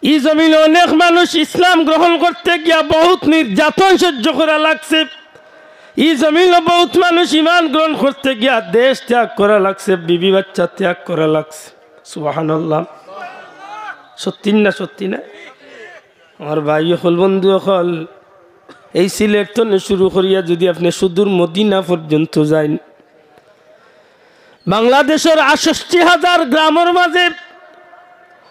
এই জমিনে অনেক মানুষ ইসলাম গ্রহণ করতে গিয়া বহুত নির্যাতন সহ্য করা লাগছে। এই জমিনে বহুত মানুষ ইমান গ্রহণ করতে গিয়া দেশ ত্যাগ করা লাগছে, বিবি বাচ্চা ত্যাগ করা লাগছে। সুবহানাল্লাহ। সত্যি না? সত্যি না? আমার ভাই হল, বন্ধু হল, এই সিলেট তো শুরু করিয়া যদি আপনি সুদূর মদিনা পর্যন্ত যান, বাংলাদেশের 68,000 গ্রামের মাঝে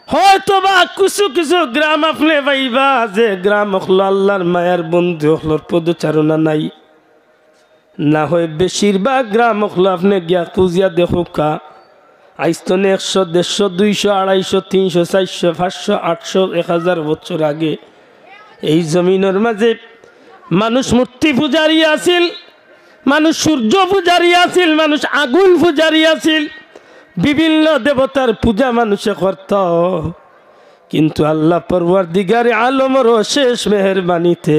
হয়তো বা কিছু কিছু গ্রাম আপনি পাইবা যে গ্রাম হলো আল্লাহর মায়ার বন্ধু হলোর পদচারণা নাই, না হয় বেশিরভাগ গ্রাম হলো আপনি গিয়া খুঁজিয়া দেখুকা আইস্তনে 100, 150, 200, 250, 300, 400, 500, 800, 1000 বছর আগে এই জমিনের মাঝে মানুষ মূর্তি পূজারী আছিল, মানুষ সূর্য পূজারী আছিল, মানুষ আগুন পূজারী আছিল, বিভিন্ন দেবতার পূজা মানুষে করত। কিন্তু আল্লাহ পরওয়ারদিগারে আলমের অশেষ মেহেরবানিতে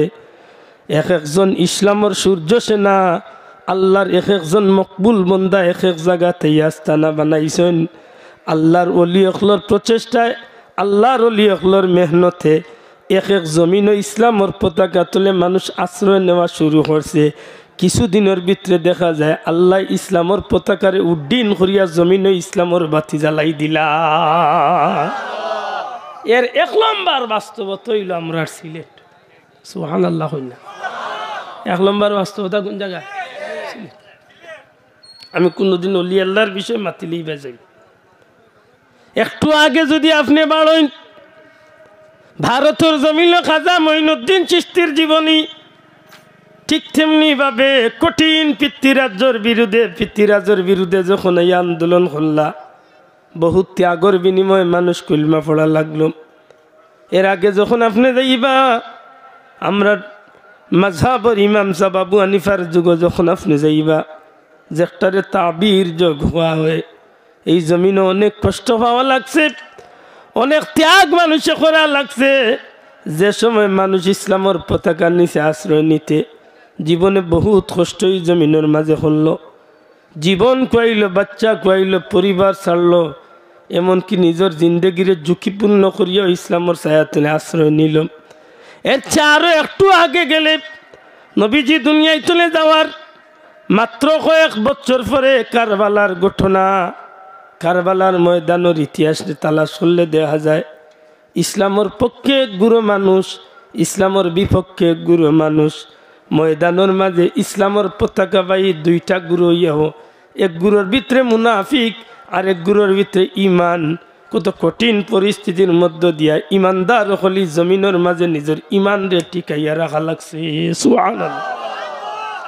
এক একজন ইসলামের সূর্য সেনা, আল্লাহর এক একজন মকবুল বন্দা এক এক জায়গাতে আস্তানা বানাইছেন। আল্লাহর ওলি অখলর প্রচেষ্টায়, আল্লাহর ওলি অখলর মেহনতে এক এক জমিন ইসলামের পতাকা তুলে মানুষ আশ্রয় নেওয়া শুরু করছে। কিছুদিনের ভিতরে দেখা যায় আল্লাহ ইসলামের পতাকারে উড্ডীন করিয়া জমিন ইসলামের বাতি জ্বালাই দিলা। এর 1 নম্বর বাস্তবতা হইল আমরা সিলেট। সুবহানাল্লাহ। হই না? 1 নম্বর বাস্তবতা কোন জায়গায়? আমি কোনোদিন অলি আল্লাহর বিষয় মাতিলেই বেজাই। একটু আগে যদি আপনি বাড়েন ভারতের জমিন খাজা মঈনুদ্দিন চিশতির জীবনী, ঠিক তেমনি ভাবে কঠিন পিতৃরাজের বিরুদ্ধে যখন এই আন্দোলন হল্লা, বহুত ত্যাগর বিনিময়ে মানুষ কলমা পড়া লাগলো। এর আগে যখন আপনি যাইবা আমরা মাযহাবের ইমাম সাহেব আবু হানিফার যুগ যখন আপনি যাইবা, যেটারে তাবির যোগ হওয়া হয়, এই জমিনে অনেক কষ্ট পাওয়া লাগছে, অনেক ত্যাগ মানুষে করা লাগছে। যে সময় মানুষ ইসলামের পতাকার নিচে আশ্রয় নিতে জীবনে বহুত কষ্ট এই জমিনের মাঝে হল, জীবন খুয়াইল, বাচ্চা খুয়াইল, পরিবার ছাড়ল, এমনকি নিজের জিন্দগিরে ঝুঁকিপূর্ণ করিয়া ইসলামের ছায়াতলে আশ্রয় নিল। এর চেয়ে আরো একটু আগে গেলে নবীজি দুনিয়ায় চলে যাওয়ার মাত্র কয়েক বছর পরে কারবালার ঘটনা, কারবালার ময়দানের ইতিহাস তালাশ করলে দেখা যায় ইসলামের পক্ষে গুরু মানুষ, ইসলামের বিপক্ষে গুরু মানুষ। ময়দানের মাঝে ইসলামের পতাকা বাই 2টা গুরু ইহ, এক গুরুর ভিতরে মুনাফিক আর এক গুরুর ভিতরে ইমান। কত কঠিন পরিস্থিতির মধ্য দিয়া ইমানদার হলি জমিনের মাঝে নিজের ইমান রে টিকাইয়া রাখা লাগছে। সুবহানাল্লাহ।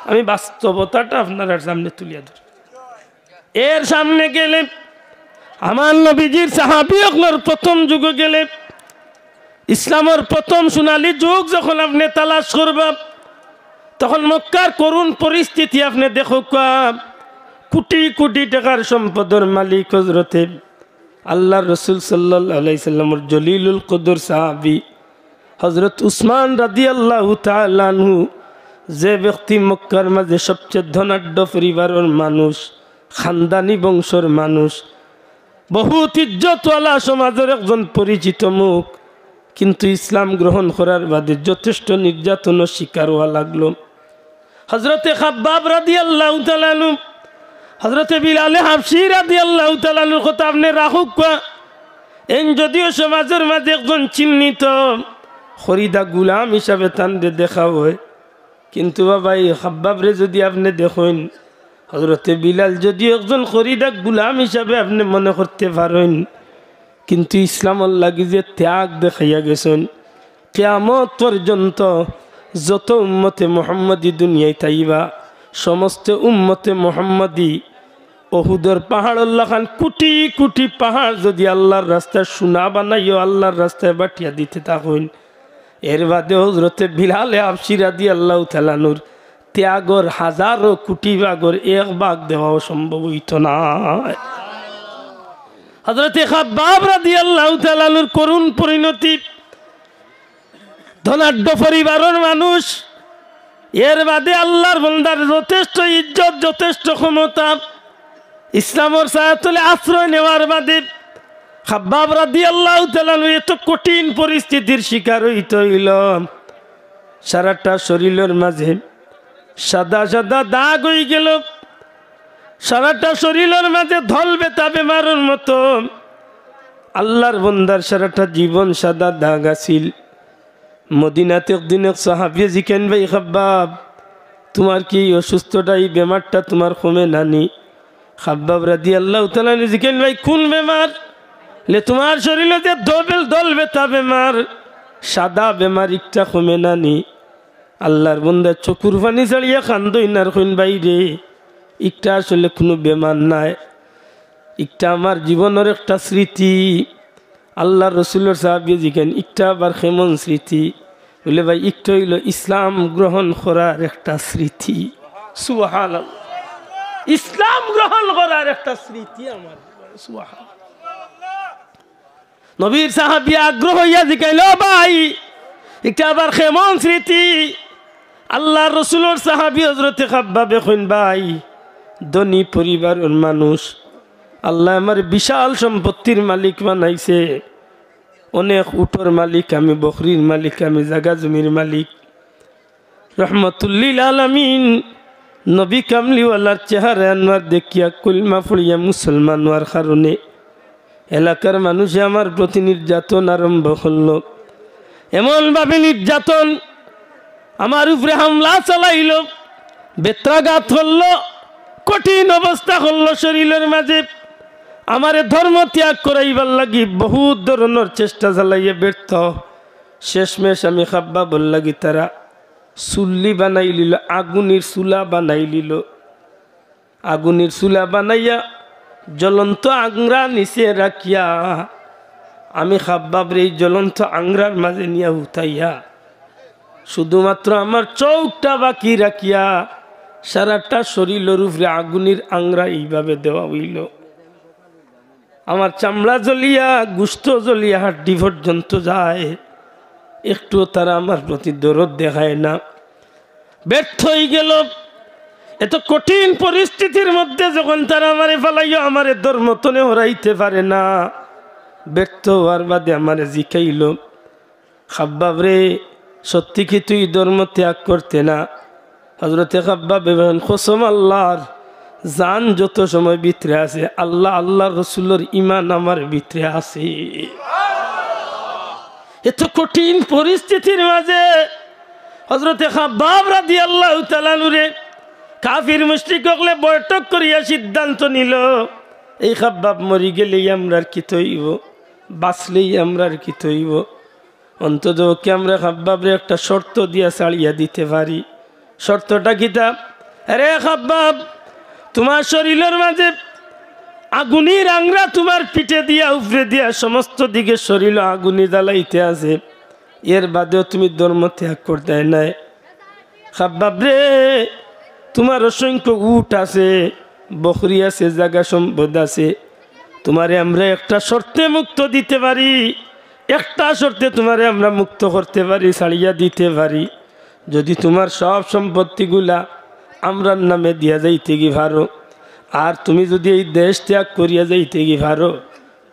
আমি বাস্তবতাটা আপনার সামনে তুলিয়া ধরি। এর সামনে গেলে আমার নবীজির সাহাবী হকলের প্রথম যুগে গেলে, ইসলামের প্রথম সোনালী যুগ যখন আপনি তালাশ করবা, তখন মক্কার করুণ পরিস্থিতি আপনি দেখো, কোটি কোটি টাকার সম্পদের মালিক হযরতে আল্লাহর রাসূল সাল্লাল্লাহু আলাইহি সাল্লামের জলিলুল কদর সাহাবী হযরত উসমান রাদিয়াল্লাহু তাআলা আনহু, যে ব্যক্তি মক্কার মাঝে সবচেয়ে ধনাঢ্য পরিবারের মানুষ, খানদানি বংশের মানুষ, বহুত ইজ্জতওয়ালা সমাজের একজন পরিচিত মুখ, কিন্তু ইসলাম গ্রহণ করার বাদে যথেষ্ট নির্যাতনের শিকার হওয়া লাগলো। হযরতে খাব্বাব রাদিয়াল্লাহু তাআলা আনহু, হযরতে বিলাল হাবশী রাদিয়াল্লাহু তাআলা আনহুর কথা আপনি রাখুক। এন যদিও সমাজের মাঝে একজন চিহ্নিত খরিদা গুলাম হিসাবে তানরে দেখা হয়, কিন্তু বাবা এই খাব্বাবরে যদি আপনি দেখেন, হযরতে বিলাল যদিও একজন খরিদা গুলাম হিসাবে আপনি মনে করতে পারেন, কিন্তু ইসলামের লাগি যে ত্যাগ দেখাইয়া গেছেন, কিয়ামত পর্যন্ত যত উম্মতে মুহাম্মাদি দুনিয়ায় তাইবা, সমস্ত উম্মতে মুহাম্মাদি ওহুদের পাহাড়ল্লা খান কোটি কোটি পাহাড় যদি আল্লাহর রাস্তায় সোনা বানাইও আল্লাহর রাস্তায় বাটিয়া দিতে থাকুন, এর বাদে হযরতে বিলাল হাবশী রাদিয়াল্লাহু তাআলা আনহুর ত্যাগর হাজারো কোটি ভাগর 1 ভাগ দেওয়া সম্ভব হইত না। হযরতে খাব্বাব রাদিয়াল্লাহু তাআলা আনহুর করুণ পরিণতি, ধনাঢ্য পরিবারের মানুষ, এর বাদে আল্লাহর বান্দার যথেষ্ট ইজ্জত, যথেষ্ট ক্ষমতা, ইসলামের ছায়াতলে আশ্রয় নেওয়ার বাদে খাব্বাব রাদিয়াল্লাহু তাআলা এত কঠিন পরিস্থিতির শিকার হইতে হইল। সারাটা শরীরের মাঝে সাদা সাদা দাগ হয়ে গেল, সারাটা শরীরের মাঝে ধলবে তাবে মারার মতো। আল্লাহর বন্দার সারাটা জীবন সাদা দাগ আছিল। মদিনাতে একদিন এক সাহাবী জিজ্ঞেন, ভাই খাব্বাব তোমার কি অসুস্থটা, এই বেমারটা তোমার কমে নানি? খাব্বাব রাদিয়াল্লাহু তাআলা জিজ্ঞেন, ভাই কোন বেমার? লে তোমার শরীরে যে ধলবে তা বেমার, সাদা বেমার একটা কমে নানি? আল্লাহর বন্দা চকুর পানি ছাড়িয়া কান্দই না কইন, বাইরে একটা আসলে কোনো বেমার নাই, একটা আমার জীবনের একটা স্মৃতি। আল্লাহ রসুলের সাহাবী জিজ্ঞেন, একটা আবার কেমন স্মৃতি? বলে ভাই একটা হইল ইসলাম গ্রহণ করার একটা স্মৃতি। সুবহানাল্লাহ, ইসলাম গ্রহণ করার একটা স্মৃতি আমার। সুবহানাল্লাহ। নবীর সাহাবী আগ্রহ হইয়া জিজ্ঞাইল, ভাই এটা আবার কেমন স্মৃতি? আল্লাহ রসুলের সাহাবী হযরতে খাব্বাবে কইন, ভাই ধনী পরিবারের মানুষ, আল্লাহ আমার বিশাল সম্পত্তির মালিক বানাইছে, অনেক উটর মালিক আমি, বকরির মালিক আমি, জাগা জমির মালিক। রহমতুল্লিল আলামিন নবী কামলিওয়ালার চেহারা আনোয়ার দেখিয়া কলমা পড়িয়া মুসলমান হওয়ার কারণে এলাকার মানুষে আমার প্রতি নির্যাতন আরম্ভ করল। এমনভাবে নির্যাতন, আমার উপরে হামলা চালাইল, বেত্রাঘাত করল, কঠিন অবস্থা করল শরীরের মাঝে। আমারে ধর্ম ত্যাগ করাইবার লাগি বহুত ধরনের চেষ্টা চালাইয়া ব্যর্থ। শেষমেশ আমি খাব্বাবর লাগি তারা চুল্লি বানাই লিল, আগুনের চুলা বানাই লিল। আগুনের চুলা বানাইয়া জ্বলন্ত আংরা নিচে রাখিয়া আমি খাব্বাবরে এই জ্বলন্ত আংরার মাঝে নিয়ে উঠাইয়া শুধুমাত্র আমার চৌকটা বাকি রাখিয়া সারাটা শরীরের উপরে আগুনের আংরা এইভাবে দেওয়া হইল। আমার চামড়া জ্বলিয়া, গুস্ত জ্বলিয়া, হাড্ডি পর্যন্ত যায়, একটুও তারা আমার প্রতি দরদ দেখায় না। ব্যর্থ হয়ে গেল। এত কঠিন পরিস্থিতির মধ্যে যখন তারা আমারে ফেলাইয়া আমারে ধর্মতনে হরাইতে পারে না, ব্যর্থ হওয়ার বাদে আমারে জিকাইল, খাব্বাব রে সত্যি কি তুই ধর্ম ত্যাগ করতে না? হযরতে খাব্বাব বলেন, কসম আল্লাহর, জান যত সময় ভিতরে আছে, আল্লাহ আল্লাহ রসুলের ইমান আমার ভিতরে আছে। এত কঠিন পরিস্থিতির মাঝে হযরতে খাব্বাব রাদিয়াল্লাহু তাআলা নুরে কাফির মুশরিক হলে বৈঠক করিয়া সিদ্ধান্ত নিল, এই খাব্বাব মরি গেলেই আমরা কি তৈব, বাঁচলেই আমরা কি তৈব, অন্তত কি আমরা খাব্বাবরে একটা শর্ত দিয়া ছাড়িয়া দিতে পারি। শর্তটা কিতা? আরে খাব্বাব, তোমার শরীরের মাঝে আগুনের আংরা তোমার পিঠে দিয়া উপরে দিয়া সমস্ত দিকে শরীর আগুনে জ্বালাইতে আছে, এর বাদেও তুমি ধর্ম ত্যাগ করতে নাই। খাব্বাব রে, তোমার অসংখ্য উট আছে, বকরি আছে, জায়গা সম্পদ আছে, তোমারে আমরা একটা শর্তে মুক্ত দিতে পারি, একটা শর্তে তোমারে আমরা মুক্ত করতে পারি, ছাড়িয়া দিতে পারি। যদি তোমার সব সম্পত্তিগুলা আমরার নামে দিয়া যাইতে কি পারো, আর তুমি যদি এই দেশ ত্যাগ করিয়া যাইতে কি পারো,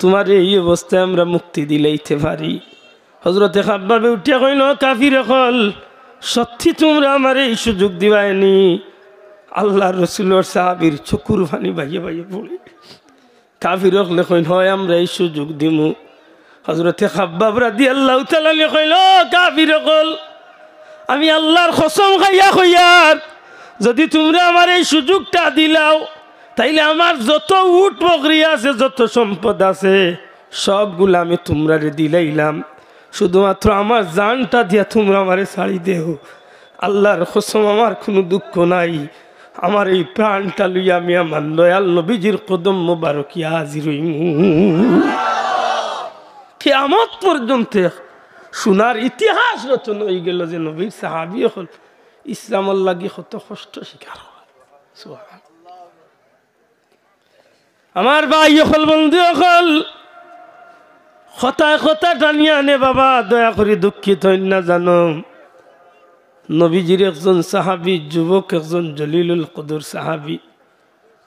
তোমার এই অবস্থায় আমরা মুক্তি দিলেইতে পারি। হযরতে খাব্বাবে উঠিয়া কইল, কাফির হল, সত্যি তোমরা আমার এই সুযোগ দিবাইনি? আল্লাহ রসুলের সাহাবীর চকুর পানি বাইয়ে বাইয়ে পড়ে। কাফির হলে কইন, হয় আমরা এই সুযোগ দিমু। হযরতে খাব্বাব রাদিয়াল্লাহু তাআলা কইল, কাফির হল, আমি আল্লাহর কসম খাইয়া কইয়ার, যদি তোমরা আমার এই সুযোগটা দিলাও, তাইলে আমার যত উট বকরি আছে, যত সম্পদ আছে, সবগুলো আমি তোমরা দিলাইলাম, শুধুমাত্র আমার জানটা দিয়া তোমরা আমারে ছাড়ি দেও। আল্লাহর কসম, আমার কোনো দুঃখ নাই, আমার এই প্রাণটা লইয়া আমি আমার দয়াল নবীজির কদম মোবারকিয়া হাজির হইমু। কিয়ামত পর্যন্ত সোনার ইতিহাস রচনা হয়ে গেল যে নবীর সাহাবী হল ইসলামের লাগি কত কষ্ট স্বীকার হয়। আমার ভাই হল, বন্ধু হল, কথা কথা টানিয়া আনে বাবা, দয়া করে দুঃখিত হইন না। জানো, নবীজির একজন সাহাবী, যুবক একজন জলিলুল কদর সাহাবী,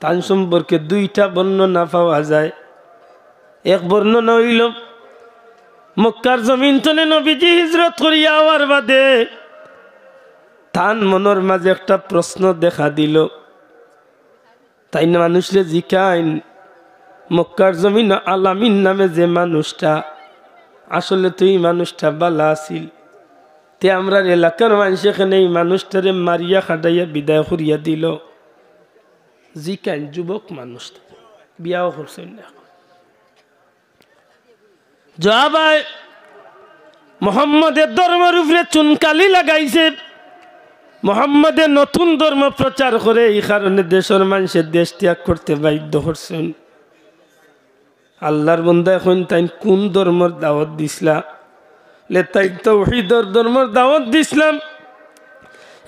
তার সম্পর্কে দুইটা বর্ণনা পাওয়া যায়। এক বর্ণনা হইল মক্কার জমিন তলে নবীজি হিজরত করিয়া আওয়ার বাদে তান মনের মাঝে একটা প্রশ্ন দেখা দিল। তাই না মানুষরে জিকাইন মক্কার জমিন আলামিন নামে যে মানুষটা আসলে তো এই মানুষটা বালা আছিল, তে আমরা এলাকার মানুষ এখানে এই মানুষটারে মারিয়া খাটাইয়া বিদায় করিয়া দিল। জিকাইন যুবক মানুষটা বিয়াও করছেন না। জবাই মোহাম্মদের ধর্মের উপরে চুনকালি লাগাইছে, মোহাম্মদের নতুন ধর্ম প্রচার করে এই কারণে দেশের মানুষের দেশ ত্যাগ করতে বাধ্য করছেন। আল্লাহর বান্দা এখন তাই কোন ধর্মের দাওয়াত দিছিলা? লে তাই তাওহীদের ধর্মের দাওয়াত দিছিলাম,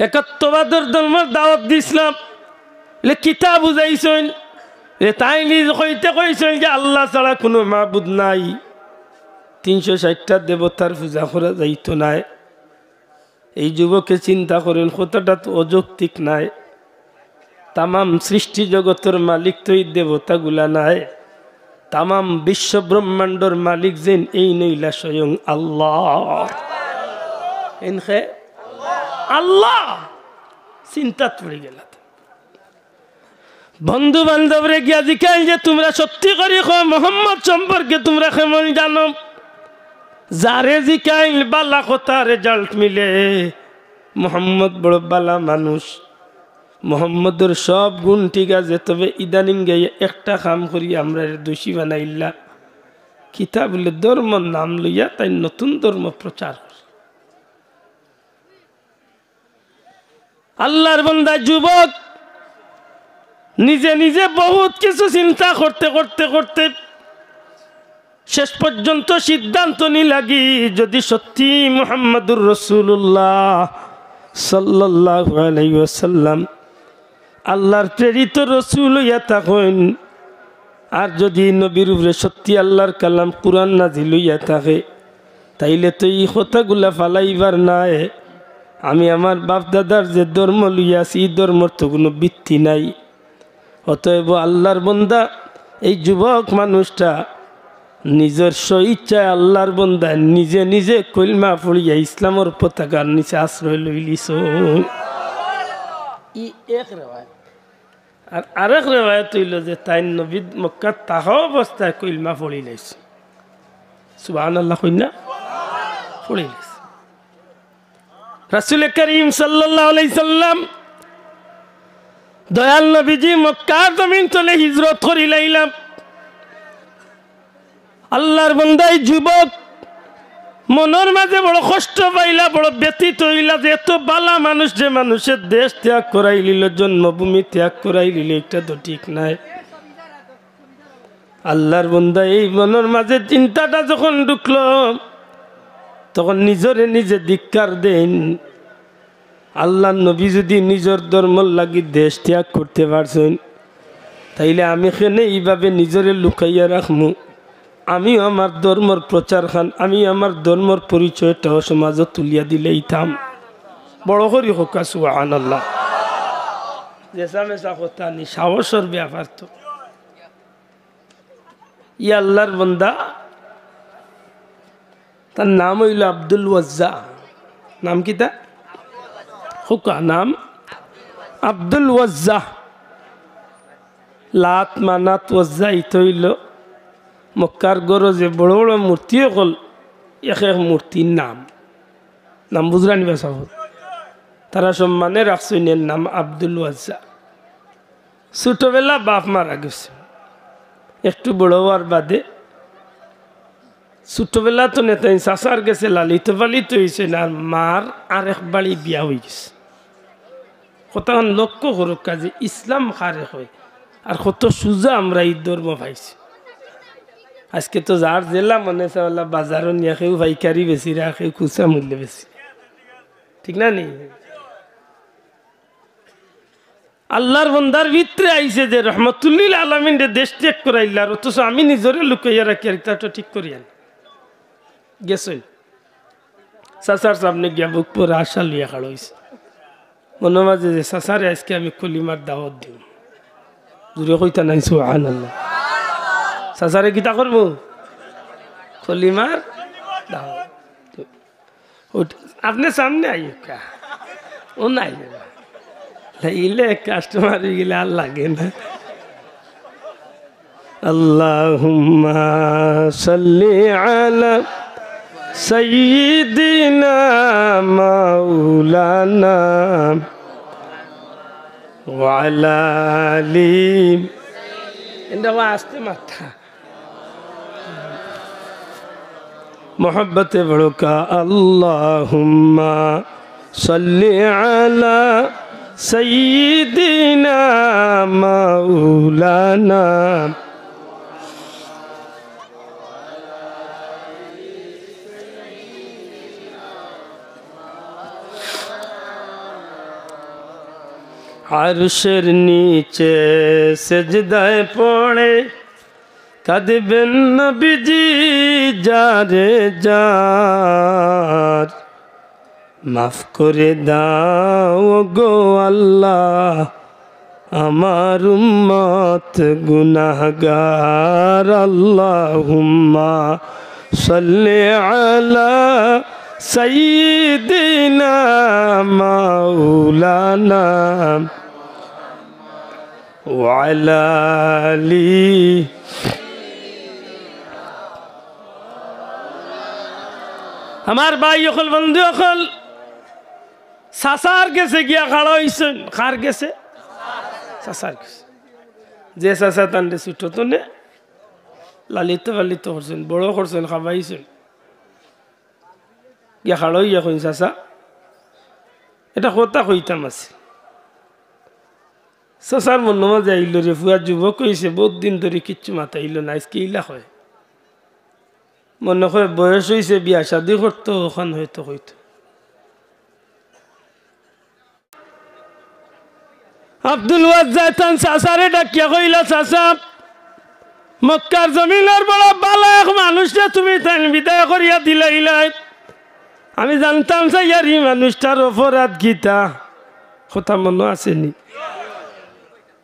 একাত্মবাদের ধর্মের দাওয়াত দিছিলাম। লে কিতাব বুঝাইছেন, লে তাই নিজ কইতে কইছেন যে আল্লাহ ছাড়া কোনো মাবুদ নাই, 360টা দেবতার পূজা করা যাইতো নাই। এই যুবকে চিন্তা করেন কতটা তো অযৌক্তিক নাই। তামাম সৃষ্টি জগতের মালিক তো এই দেবতাগুলা নাই, তামাম বিশ্ব ব্রহ্মাণ্ডর মালিক যেন এই নইলা স্বয়ং আল্লাহ। আল্লাহ চিন্তা পড়ে গেল। বন্ধু বান্ধবরে গিয়া জিজ্ঞাসা যে তোমরা সত্যি করে মোহাম্মদ সম্পর্কে তোমরা কেমন জানো? যারে জিকাইল বালা কথা রেজাল্ট মিলে, মোহাম্মদ বড় বালা মানুষ, মোহাম্মদের সব গুণ ঠিক আছে, তবে ইদানিং গাইয়া একটা কাম করি আমরা দোষী বানাইলা। কিতাব বলে ধর্মর নাম লইয়া তাই নতুন ধর্ম প্রচার করে। আল্লাহর বান্দা যুবক নিজে নিজে বহুত কিছু চিন্তা করতে করতে করতে শেষ পর্যন্ত সিদ্ধান্ত নি লাগি যদি সত্যি মুহাম্মাদুর রাসূলুল্লাহ সাল্লাল্লাহু আলাইহি ওয়াসাল্লাম আল্লাহর প্রেরিত রাসূল হইয়া থাকেন, আর যদি নবীর উপরে সত্যি আল্লাহর কালাম কুরআন নাজিল হইয়া থাকে, তাইলে তো এই কথাগুলা ফালাইবার নাই। আমি আমার বাপ দাদার যে ধর্ম লইয়াছি এই ধর্মর তো কোনো ভিত্তি নাই। অতএব আল্লাহর বান্দা এই যুবক মানুষটা নিজের স্বইচ্ছায় আল্লাহর বান্দা নিজে নিজে কলমা পড়িয়া ইসলামের পতাকার নিচে আশ্রয় লইলিস। আর আরেক রেওয়ায়ত হইল যে তাই নবী মক্কা তাহা অবস্থায় কলমা পড়ি লাইছে। সুবহানাল্লাহ কইনা পড়ি লাইছে। রাসূল করিম সাল্লাল্লাহু আলাইহি সাল্লাম দয়াল নবীজি মক্কার জমিন তলে হিজরত করি লাইলাম। আল্লাহর বান্দাই যুবক মনের মাঝে বড় কষ্ট পাইলা, বড় ব্যথিত হইলা যে এত বালা মানুষ যে মানুষের দেশ ত্যাগ করাই লিল, জন্মভূমি ত্যাগ করাই লিল, এটা তো ঠিক নাই। আল্লাহর বান্দা এই মনের মাঝে চিন্তাটা যখন ঢুকলো তখন নিজরে নিজে ধিক্কার দেন। আল্লাহ নবী যদি নিজের ধর্মর লাগি দেশ ত্যাগ করতে পারছেন, তাইলে আমি এখানে এইভাবে নিজরে লুকাইয়া রাখমু? আমিও আমার ধর্মর প্রচার খান, আমি আমার ধর্মর পরিচয়টাও সমাজত তুলিয়া দিলেই থাম। বড় করি হোকা সুবহানাল্লাহ। যেসা মেসা কথা নি, সাহসের ব্যাপার তো। ই আল্লাহর বান্দা তার নাম হইল আব্দুল ওয়াজ্জা। নাম কি তা? হুকা নাম আব্দুল ওয়াজ্জা। লাত মানাত ওয়াজ্জা ইতো হইল মক্কার গরজে বড় বড় মূর্তি হল এক এক মূর্তির নাম। নাম বুঝরা নিবা সব তারা সম্মানে রাখছেন নাম আব্দুল ওয়াজ্জা। ছোটবেলা বাপ মারা গেছে, একটু বড় হওয়ার বাদে ছোটবেলা তো নেতাই চাষার গেছে লালিত পালিত হয়েছে, আর মার আর এক বাড়ি বিয়া হয়ে গেছে। কতক্ষণ লক্ষ্য করুক কাজে ইসলাম খারে হয় আর কত সুজা আমরা এই ধর্ম পাইছি। আজকে তো যার জেলা মনে চাওলা বাজারও নিয়ে কেউ পাইকারি বেশি রাখে, খুচরা মূল্য বেশি, ঠিক না নেই? আল্লাহর বন্দার ভিতরে আইছে যে রহমতুল্লিল আলামিন দেশ ত্যাগ করাইলার, অথচ আমি নিজরে লুকাইয়া রাখি আর তো ঠিক করিয়া গেছেন। চাচার সামনে গিয়া বুক পরে আশা লইয়া খাড় হয়েছে মনে মাঝে যে চাচারে আজকে আমি কলিমার দাওয়াত দিম। জুড়ে কইতা নাই সুবহানাল্লাহ। চাচারে কিতা করবো কলিমার দাওয়াত আপনি সামনে আইকা ও নাই ইলে কাস্টমার গেলে আর লাগে না আল্লাহুম্মা সাল্লি আলা সাইয়্যিদিনা মাওলানা ওয়া আলা আলি ইন্দা ওয়াস্তে মাথা मोहब्बत बड़ो का अल्लाहुम्मा सल्ली अला सय्यिदिना मौलाना अर्शेर नीचे सजदाए पड़े কাঁদবেন নবীজি যারে যার মাফ করে দাও গো আল্লাহ আমার উম্মত গুনাহগার আল্লাহুম্মা সাল্লি আলা সাইয়্যিদিনা মাওলানা ওয়া আলা আলি আমার ভাই অকল বন্ধু অকল চাচার গেছে গিয়া খাড়া হইছেন খার গেছে চাচার গেছে যে চাচা তান্ডে ছুটো তো নে লালিত পালিত করছেন বড় করছেন খাবাইছেন গিয়া খাড়া হইয়া কইন চাচা এটা কথা কইতাম আছে চাচার মন মাঝে আইল রে ফুয়া যুবক কইছে বহুত দিন ধরে কিচ্ছু মাথা আইল না আজকে ইলা হয় মনে হয় বয়স হয়েছে বিয়া শাদি করতো ওখান হয়তো হইতো আব্দুল ওয়াজ্জাতান চাচারে ডাকিয়া কইলা চাচা মক্কার জমিনের বড় বালা এক মানুষটা তুমি তাই বিদায় করিয়া দিলাইলাই আমি জানতাম চাইয়ার এই মানুষটার অপরাধ গীতা কথা মনে আসেনি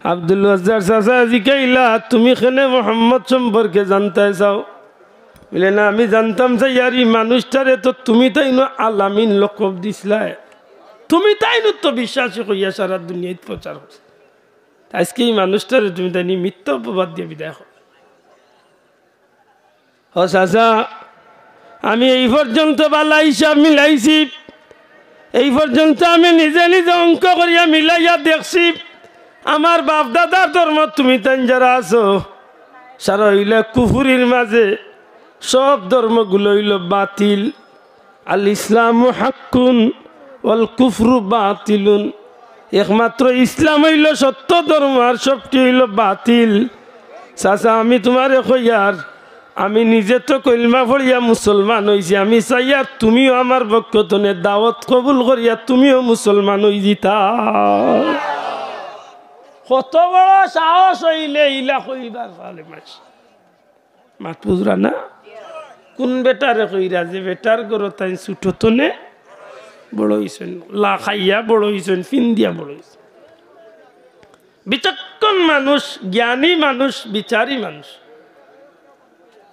আব্দুল ওয়াজ্জার চাচা জিকাইলা তুমি কেনে মোহাম্মদ সম্পর্কে জানতে চাও বলে না আমি জানতাম যে ইয়ার এই মানুষটারে তো তুমি তাই আলামিন লকব দিছিলা তুমি তাই তো বিশ্বাস করিয়া সারা দুনিয়ায় প্রচার করছে আজকে এই মানুষটারে তুমি তাই মিথ্যা অপবাদ দিয়ে বিদায় করো ও চাচা আমি এই পর্যন্ত বালা হিসাব মিলাইছি এই পর্যন্ত আমি নিজে নিজে অঙ্ক করিয়া মিলাইয়া দেখছি আমার বাপ দাদার ধর্ম তুমি তাই যারা আছো সারা হইলে কুফুরির মাঝে সব ধর্মগুলো হইল বাতিল আল ইসলামু হাক্কুন ওয়াল কুফরু বাতিলুন একমাত্র ইসলাম হইল সত্য ধর্ম আর সবটি হইল বাতিল চাচা আমি তোমারে কইয়ার আমি নিজে তো কলমা পড়িয়া মুসলমান হইছি আমি চাই আর তুমিও আমার পক্ষতনে দাওয়াত কবুল করিয়া তুমিও মুসলমান হই দিতা কত বড় সাহস হইলে ইলা কইবার পারে মাত বুঝরা না কোন বেটারে কইরা যে বেটার গরো তাই ছুটতনে বড় হইছেন লা খাইয়া বড় হইছেন ফিন দিয়া বড় হইছেন বিচক্ষণ মানুষ জ্ঞানী মানুষ বিচারী মানুষ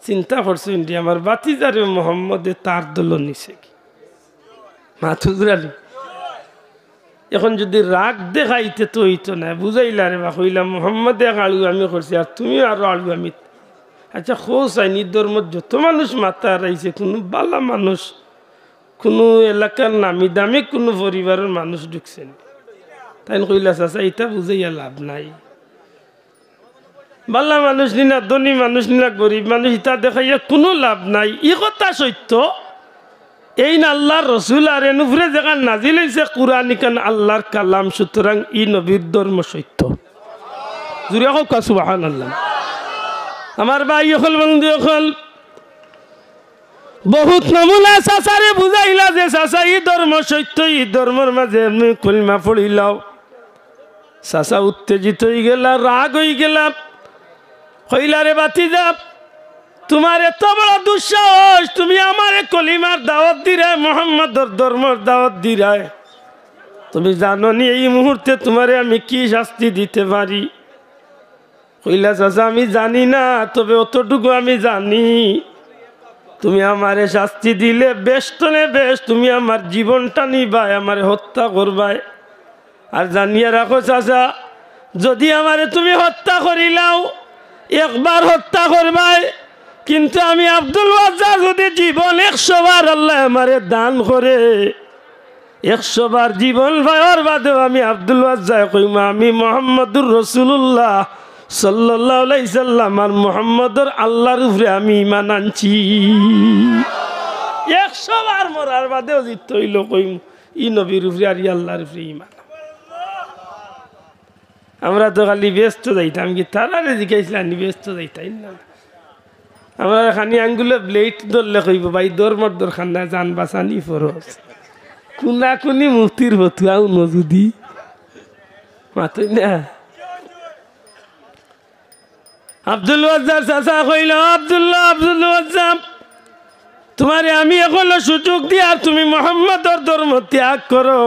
চিন্তা করছেন যে আমার বাতিজারে মোহাম্মদে তার দল নিছে কি মাথুজরালি এখন যদি রাগ দেখাইতে তো হইতো না বুঝাইলা রে বা কইলাম মোহাম্মদে আলু আমি করছি আর তুমিও আরো আলু আমি আচ্ছা খোঁজ আইনি ধর্ম যত মানুষ মাথা রাইছে কোনো বালা মানুষ কোনো এলাকার নামি দামি কোনো পরিবারের মানুষ ঢুকছেন তাই কইলা চাচা এটা বুঝাইয়া লাভ নাই বালা মানুষ নিনা ধনী মানুষ নিনা গরিব মানুষ ইটা দেখাইয়া কোনো লাভ নাই ই কথা সত্য এই না আল্লাহর রসুল আর এনুফরে যেখান নাজিল হয়েছে কুরআন কান আল্লাহর কালাম সুতরাং ই নবীর ধর্ম সত্য জুড়ে হোক সুবহানাল্লাহ আমার ভাই হল বন্ধু হল বহুত নমুনা চাচারে বুঝাইলা যে চাচা ই ধর্ম সত্য ই ধর্মের মাঝে এমনি কলমা পড়িলাও চাচা উত্তেজিত হয়ে গেলা রাগ হয়ে গেলাম কইলা রে বাতিজা তোমার এত বড় দুঃসাহস তুমি আমারে কলিমার দাওয়াত দিরাই মোহাম্মদর ধর্মর দাওয়াত দিরাই তুমি জানো নি এই মুহূর্তে তোমারে আমি কি শাস্তি দিতে পারি কইলা চাচা আমি জানি না, তবে অতটুকু আমি জানি তুমি আমারে শাস্তি দিলে বেষ্টনে বেশ, তুমি আমার জীবনটা নিবাই, আমারে হত্যা করবাই। আর জানিয়ে রাখো চাচা, যদি আমারে তুমি হত্যা করিলাও একবার হত্যা করবাই, কিন্তু আমি আব্দুল ওয়াজ্জা যদি জীবন 100 বার আল্লাহ আমারে দান করে 100 বার জীবন পাওয়ার বাদেও আমি আব্দুল ওয়াজ্জা কইমা আমি মুহাম্মদুর রাসূলুল্লাহ সাল্লাল্লাহু আলাইহি সাল্লাম আর মুহাম্মদুর আল্লাহর উপরে আমি ঈমান আনছি। 100 বার মরার বাদেও জিত হইল কইম ই নবীর উপরে আর আল্লাহর উপরে ঈমান। আমরা তো খালি ব্যস্ত যাইতাম, কি তারারে জিজ্ঞাসা ব্যস্ত যাইতাই না। আমরা খানি আঙ্গুলে ব্লেড ধরলে কইব ভাই দরমর দরখান না, জান বাঁচানি ফরজ। কুনা কুনি মুক্তির হতুয়াও নজুদি মাতই না। আব্দুল ওয়াজ্জা চাচা কইল, আব্দুল ওয়াজ্জা তোমারে আমি এখন সুযোগ দিয়া তুমি মুহাম্মদর ধর্ম ত্যাগ করো,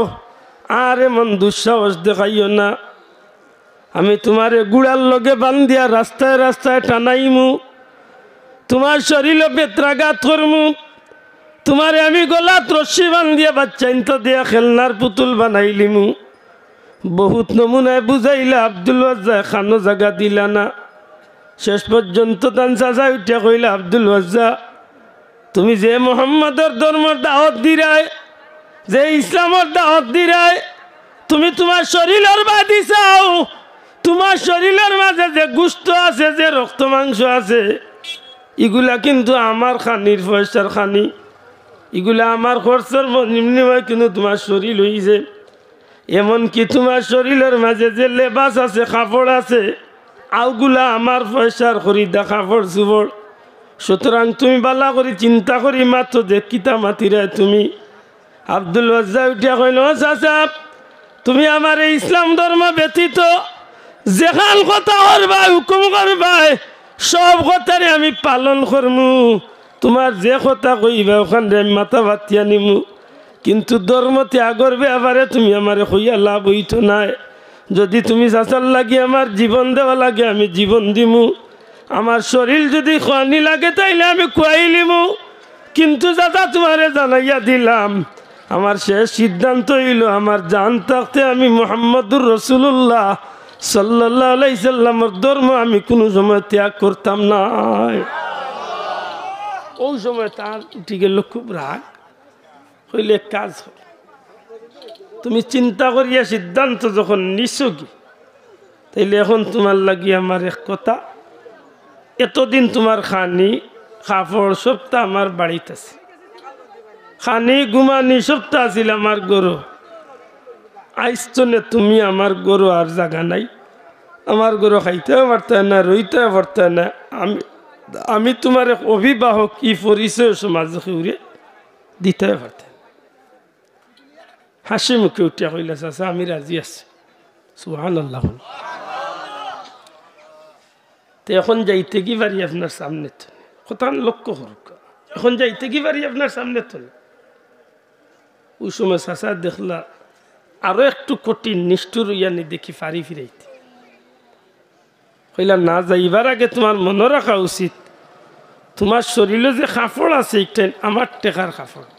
আর এমন দুঃসাহস দেখাইও না। আমি তোমারে গুড়ার লগে বান্ধিয়া রাস্তায় রাস্তায় টানাইমু, তোমার শরীরে বেত্রাঘাত করমু, তোমারে আমি গলাত রশ্মি বান্ধিয়া বাচ্চাইনটা দিয়া খেলনার পুতুল বানাইলিমু। বহুত নমুনায় বুঝাইলা, আব্দুল ওয়াজ্জা খানো জায়গা দিলা না। শেষ পর্যন্ত তান চাচা উঠিয়া কইলা, আব্দুল ওয়াজ্জা তুমি যে মুহাম্মদর ধর্মের দাওয়াত দিরাই, যে ইসলামের দাওয়াত দিরাই, তুমি তোমার শরীরের বাদি চাও, তোমার শরীরের মাঝে যে গোশত আছে, যে রক্ত মাংস আছে, এগুলা কিন্তু আমার খানির পয়সার খানি, এগুলা আমার খরচের বিনিময়ে কিন্তু তোমার শরীর হইছে। এমনকি তোমার শরীরের মাঝে যে লেবাস আছে, কাপড় আছে, আউগুলা আমার পয়সার খরিদা কাপড় চুপড়। সুতরাং তুমি বালা করি চিন্তা করি মাত্র যে কিতা মাতিরা তুমি। আব্দুল ওয়াজ্জা উঠিয়া কইল, চাচা তুমি আমার এই ইসলাম ধর্ম ব্যতীত যেখান কথা করবাই হুকুম করবাই সব কথারে আমি পালন করমু, তোমার যে কথা কইবা ওখানে আমি মাথা বাতিয়া নিমু, কিন্তু ধর্ম ত্যাগর ব্যাপারে তুমি আমারে কইয়া লাভ হইতো নাই। যদি তুমি চাচার লাগে আমার জীবন দেওয়া লাগে আমি জীবন দিমু, আমার শরীর যদি খোয়ানি লাগে তাইলে আমি খুয়াই লিমু, কিন্তু চাচা তোমারে জানাইয়া দিলাম আমার শেষ সিদ্ধান্ত হইল আমার জান থাকতে আমি মুহাম্মদুর রাসূলুল্লাহ সাল্লাল্লাহু আলাইহি সাল্লামের ধর্ম আমি কোনো সময় ত্যাগ করতাম না। ওই সময় তার উঠে গেল খুব রাগ, হইলে কাজ তুমি চিন্তা করিয়া সিদ্ধান্ত যখন নিছো কি, তাইলে এখন তোমার লাগি আমার এক কথা, এতদিন তোমার খানি কাপড় সবটা আমার বাড়িতে আছে, খানি ঘুমানি সবটা আছিল আমার গরু। আইস্তনে তুমি আমার গরু আর জায়গা নাই, আমার গরু খাইতেও পারতে না, রইতেও পারতে না। আমি তোমার এক অভিভাবক কি পরিচয় সমাজ উড়ে দিতে পারতে। হাসি মুখে উঠিয়া কইলা, চাচা আমি রাজি আছি। সুবহানাল্লাহ। তো এখন যাইতে কি পারি আপনার সামনে, তো কথা লক্ষ্য করুক, এখন যাইতে কি পারি আপনার সামনে তো। ওই সময় চাচা দেখলা আরো একটু কঠিন নিষ্ঠুর ইয়ানি দেখি ফারি ফিরাইতে কইলা, না যাইবার আগে তোমার মনে রাখা উচিত তোমার শরীরে যে কাপড় আছে এটা আমার টেকার কাপড়,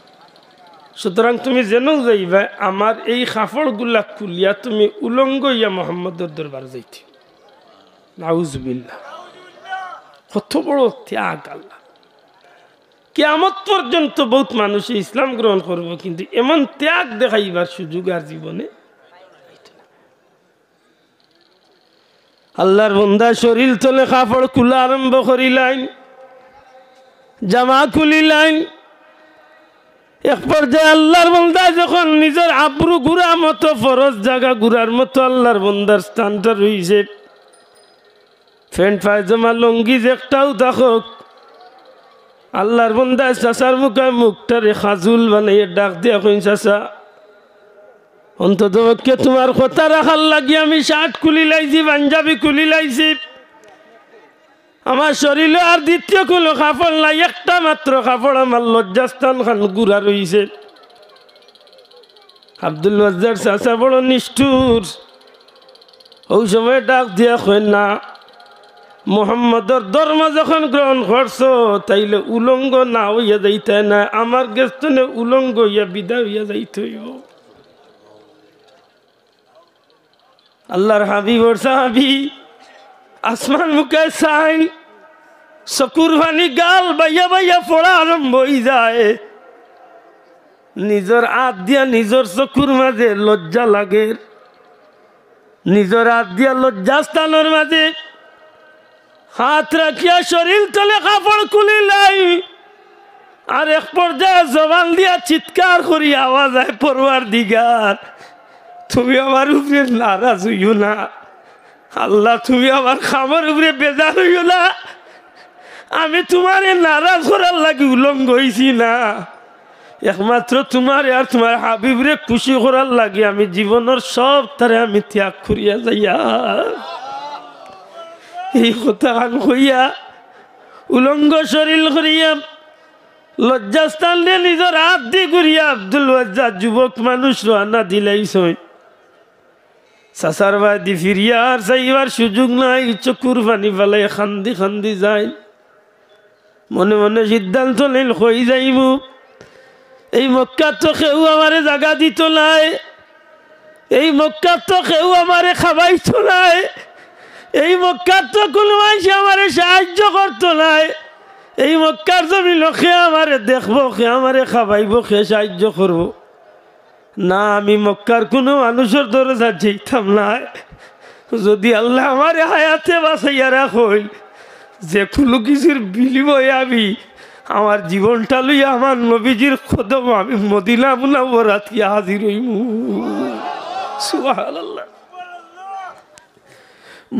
সুতরাং তুমি যেন যাইবা আমার এই কাপড়গুলা খুলিয়া তুমি উলঙ্গ ইয়া মোহাম্মদের দরবার যাইতে। নাউজুবিল্লাহ। কত বড় ত্যাগ! আল্লাহ কিয়ামত পর্যন্ত বহুত মানুষ ইসলাম গ্রহণ করব, কিন্তু এমন ত্যাগ দেখাইবার সুযোগ আর জীবনে। আল্লাহর বান্দা শরীর তলে কাপড় খোলা আরম্ভ করিলেন, জামা খুলিলেন। এক পর্যায়ে আল্লাহর বান্দা যখন নিজের আব্রু ঘুরা মতো ফরজ জায়গা ঘুরার মতো আল্লাহর বান্দার স্থানটা রয়েছে, প্যান্ট পায়জামা লঙ্গি একটাও থাকুক, আল্লাহর বান্দা চাচার মুখে মুখটারে খাজুল বানাইয়ে ডাক দিয়া কইন, চাচা অন্তত পক্ষে তোমার কথা রাখার লাগি আমি শার্ট খুলি লাইছি, পাঞ্জাবি খুলি লাইছি, আমার শরীরে আর দ্বিতীয় কোনো কাপড় নাই, একটা মাত্র কাপড় আমার লজ্জাস্থান খান গুড়া রয়েছে। আব্দুল ওয়াজ্জার চাচা বড় নিষ্ঠুর, ওই সময় ডাক দিয়া কই, না মোহাম্মদর ধর্ম যখন গ্রহণ করছো তাইলে উলঙ্গ না হইয়া যাইতে না, আমার গেস্তনে উলঙ্গ হইয়া বিদায় হইয়া যাইতে হইব। আল্লাহর হাবিবর সাহাবি আসমান মুখে চাই, চকুর পানি গাল বাইয়া বাইয়া পড়া আরম্ভ হয়ে যায়। নিজের হাত দিয়া নিজের চকুর মাঝে লজ্জা লাগে, নিজের হাত দিয়া লজ্জা স্থানের মাঝে হাত রাখিয়া শরীর তলে কাপড় খুলিলাই, আর এক পর্যায়ে জবান দিয়া চিৎকার করি আওয়াজ হয়, পরওয়ারদিগার তুমি আমার উপরে নারাজ হইও না, আল্লাহ তুমি আমার খাবার উপরে বেজার হইও না, আমি তোমারে নারাজ করার লাগি উলঙ্গ হইছি না, একমাত্র তোমার আর তোমার হাবিবরে খুশি করার লাগে আমি জীবনের সব তারে আমি ত্যাগ করিয়া যাইয়া। এই কথা হইয়া উলঙ্গ শরীর করিয়া লজ্জাস্থান দিয়ে নিজের হাত দিয়ে করিয়া আব্দুল ওয়াজ্জাদ যুবক মানুষ রানা দিলাইছ। চাচার বাদি ফিরিয়া আর চাইবার সুযোগ নাই, চকুর পানি ফেলাই খান্দি খান্দি যায়। মনে মনে সিদ্ধান্ত নিল হই যাইব, এই মক্কার তো কেউ আমারে জাগা দিত নাই, এই মক্কার তো কেউ আমারে খাবাইত নাই, এই মক্কার তো কোনো মানুষ আমারে সাহায্য করতো নাই, এই মক্কার জমি লোকে আমারে দেখবো, সে আমারে খাবাইব, সে সাহায্য করব না, আমি মক্কার কোনো মানুষের দরজা যেতাম না। যদি আল্লাহ আমারে হায়াতে বাঁচাইয়া রাখল, যে কোনো কিছুর বিনিময়ে আমি আমার জীবনটা লইয়া আমার নবীজির কদম আমি মদিনা মুনাওয়ারাত গিয়া হাজির হইব। সুবহানাল্লাহ।